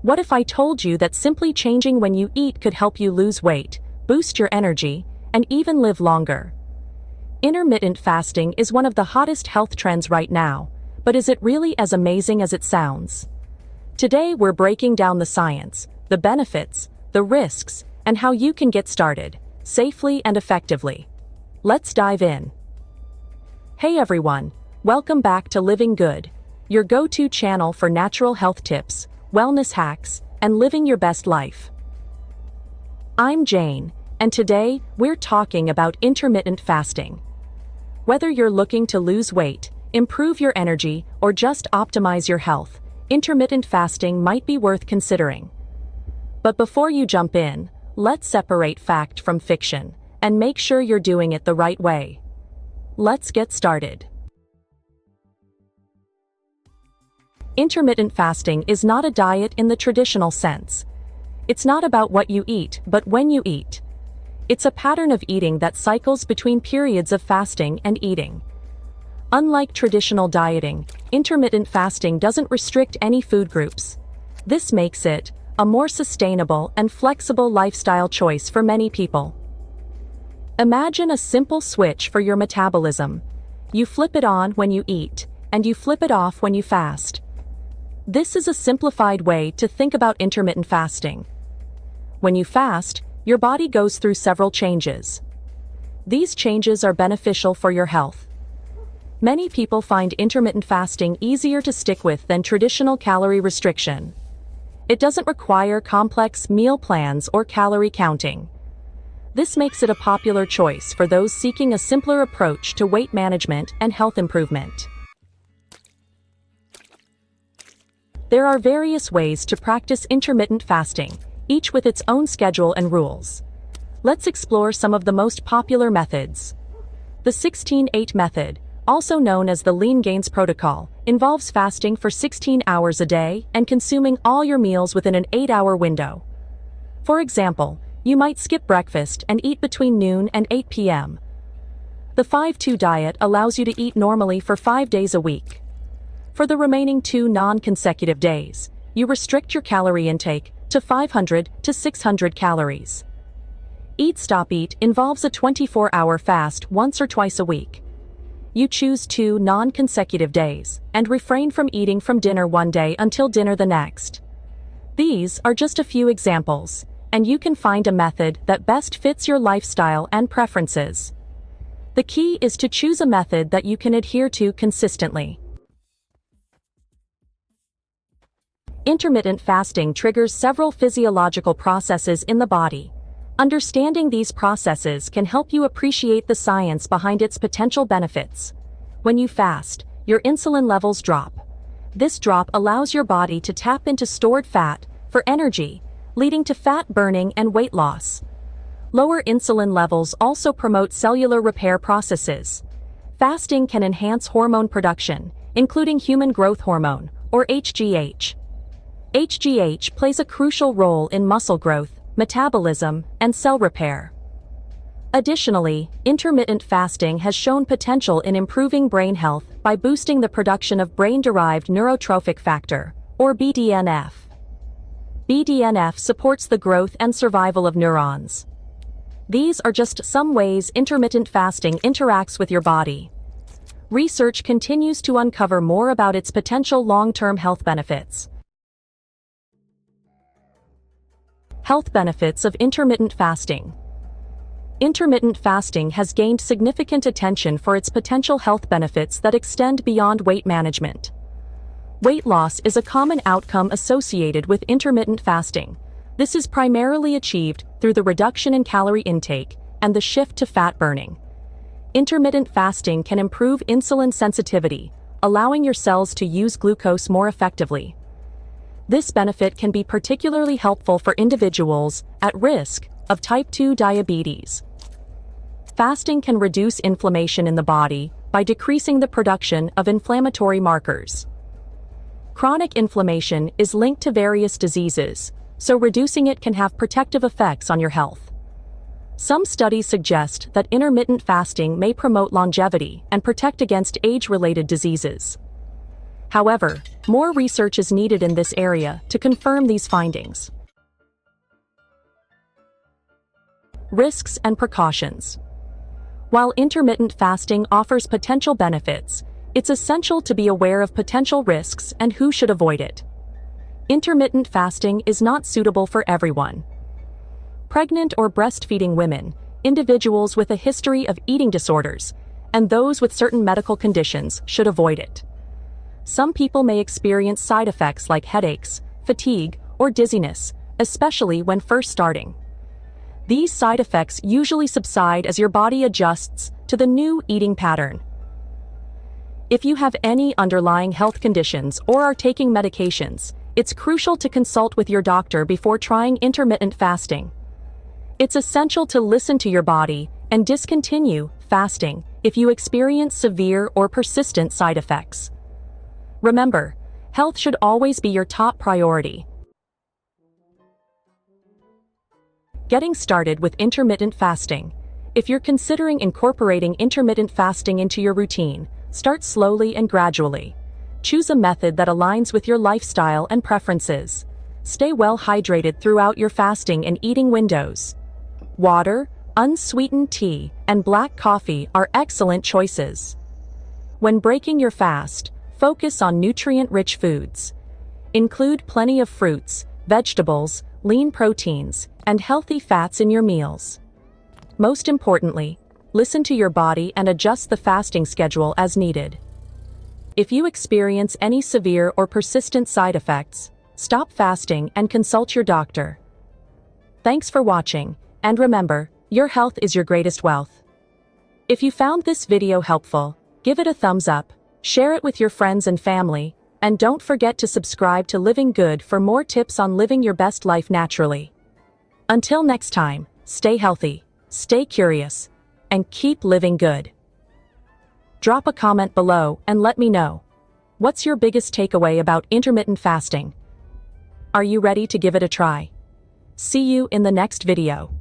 What if I told you that simply changing when you eat could help you lose weight, boost your energy, and even live longer? Intermittent fasting is one of the hottest health trends right now, but is it really as amazing as it sounds? Today we're breaking down the science, the benefits, the risks, and how you can get started, safely and effectively. Let's dive in. Hey everyone, welcome back to Living Good, your go-to channel for natural health tips, wellness hacks, and living your best life. I'm Jane, and today we're talking about intermittent fasting. Whether you're looking to lose weight, improve your energy, or just optimize your health, intermittent fasting might be worth considering. But before you jump in, let's separate fact from fiction and make sure you're doing it the right way. Let's get started. Intermittent fasting is not a diet in the traditional sense. It's not about what you eat, but when you eat. It's a pattern of eating that cycles between periods of fasting and eating. Unlike traditional dieting, intermittent fasting doesn't restrict any food groups. This makes it a more sustainable and flexible lifestyle choice for many people. Imagine a simple switch for your metabolism. You flip it on when you eat, and you flip it off when you fast. This is a simplified way to think about intermittent fasting. When you fast, your body goes through several changes. These changes are beneficial for your health. Many people find intermittent fasting easier to stick with than traditional calorie restriction. It doesn't require complex meal plans or calorie counting. This makes it a popular choice for those seeking a simpler approach to weight management and health improvement. There are various ways to practice intermittent fasting, each with its own schedule and rules. Let's explore some of the most popular methods. The 16-8 method, also known as the Lean Gains Protocol, involves fasting for 16 hours a day and consuming all your meals within an 8-hour window. For example, you might skip breakfast and eat between noon and 8 p.m. The 5-2 diet allows you to eat normally for 5 days a week. For the remaining 2 non-consecutive days, you restrict your calorie intake to 500 to 600 calories. Eat Stop Eat involves a 24-hour fast once or twice a week. You choose 2 non-consecutive days and refrain from eating from dinner one day until dinner the next. These are just a few examples, and you can find a method that best fits your lifestyle and preferences. The key is to choose a method that you can adhere to consistently. Intermittent fasting triggers several physiological processes in the body. Understanding these processes can help you appreciate the science behind its potential benefits. When you fast, your insulin levels drop. This drop allows your body to tap into stored fat for energy, leading to fat burning and weight loss. Lower insulin levels also promote cellular repair processes. Fasting can enhance hormone production, including human growth hormone, or HGH. HGH plays a crucial role in muscle growth, metabolism, and cell repair. Additionally, intermittent fasting has shown potential in improving brain health by boosting the production of brain-derived neurotrophic factor, or BDNF. BDNF supports the growth and survival of neurons. These are just some ways intermittent fasting interacts with your body. Research continues to uncover more about its potential long-term health benefits. Health benefits of intermittent fasting. Intermittent fasting has gained significant attention for its potential health benefits that extend beyond weight management. Weight loss is a common outcome associated with intermittent fasting. This is primarily achieved through the reduction in calorie intake and the shift to fat burning. Intermittent fasting can improve insulin sensitivity, allowing your cells to use glucose more effectively. This benefit can be particularly helpful for individuals at risk of type 2 diabetes. Fasting can reduce inflammation in the body by decreasing the production of inflammatory markers. Chronic inflammation is linked to various diseases, so reducing it can have protective effects on your health. Some studies suggest that intermittent fasting may promote longevity and protect against age-related diseases. However, more research is needed in this area to confirm these findings. Risks and precautions. While intermittent fasting offers potential benefits, it's essential to be aware of potential risks and who should avoid it. Intermittent fasting is not suitable for everyone. Pregnant or breastfeeding women, individuals with a history of eating disorders, and those with certain medical conditions should avoid it. Some people may experience side effects like headaches, fatigue, or dizziness, especially when first starting. These side effects usually subside as your body adjusts to the new eating pattern. If you have any underlying health conditions or are taking medications, it's crucial to consult with your doctor before trying intermittent fasting. It's essential to listen to your body and discontinue fasting if you experience severe or persistent side effects. Remember, health should always be your top priority. Getting started with intermittent fasting. If you're considering incorporating intermittent fasting into your routine, start slowly and gradually. Choose a method that aligns with your lifestyle and preferences. Stay well hydrated throughout your fasting and eating windows. Water, unsweetened tea, and black coffee are excellent choices. When breaking your fast, focus on nutrient-rich foods. Include plenty of fruits, vegetables, lean proteins, and healthy fats in your meals. Most importantly, listen to your body and adjust the fasting schedule as needed. If you experience any severe or persistent side effects, stop fasting and consult your doctor. Thanks for watching, and remember, your health is your greatest wealth. If you found this video helpful, give it a thumbs up, share it with your friends and family, and don't forget to subscribe to Living Good for more tips on living your best life naturally. Until next time, stay healthy, stay curious, and keep living good. Drop a comment below and let me know. What's your biggest takeaway about intermittent fasting? Are you ready to give it a try? See you in the next video.